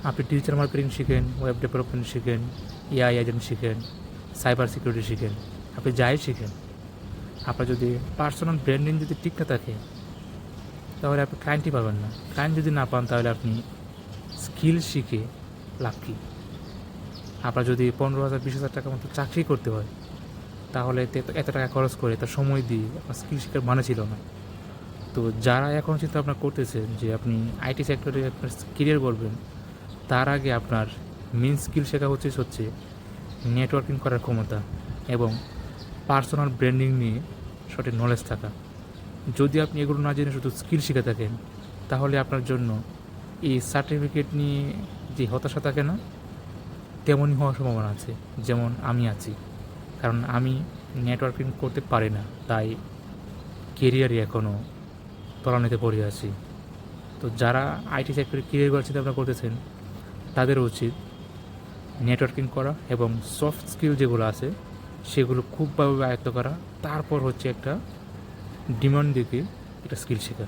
আপনি digital marketing শিখেন, web development শিখেন, এআই এজেন্ট শিখেন, সাইবার সিকিউরিটি শিখেন, আপনি যাই শিখেন, আপনার যদি পার্সোনাল ব্র্যান্ডিং যদি ঠিক না থাকে তাহলে আপনি ক্লায়েন্টই পাবেন না। ক্লায়েন্ট যদি না পান তাহলে আপনি স্কিল শিখে লাভ কী? আপনার যদি 15,000 20,000 টাকার মতো চাকরি করতে হয় তাহলে এত টাকা খরচ করে তার সময় দিয়ে আপনার স্কিল শেখার মানে ছিল না। তো যারা এখন চিন্তা ভাবনা করতেছেন যে আপনি আইটি সেক্টরে আপনার কেরিয়ার করবেন, তার আগে আপনার মেন স্কিল শেখা হচ্ছে নেটওয়ার্কিং করার ক্ষমতা এবং পার্সোনাল ব্র্যান্ডিং নিয়ে সঠিক নলেজ থাকা। যদি আপনি এগুলো না জেনে শুধু স্কিল শিখে থাকেন তাহলে আপনার জন্য এই সার্টিফিকেট নিয়ে যে হতাশা থাকে না, তেমনই হওয়ার সম্ভাবনা আছে যেমন আমি আছি। কারণ আমি নেটওয়ার্কিং করতে পারি না, তাই কেরিয়ারে এখনও তলানিতে পড়ে আছি। তো যারা আইটি সেক্টরে কেরিয়ার করার চিন্তা ভাবনা করতেছেন তাদের উচিত নেটওয়ার্কিং করা এবং সফট স্কিল যেগুলো আছে সেগুলো খুব ভালোভাবে আয়ত্ত করা, তারপর হচ্ছে একটা ডিমান্ড দিকে একটা স্কিল শেখা।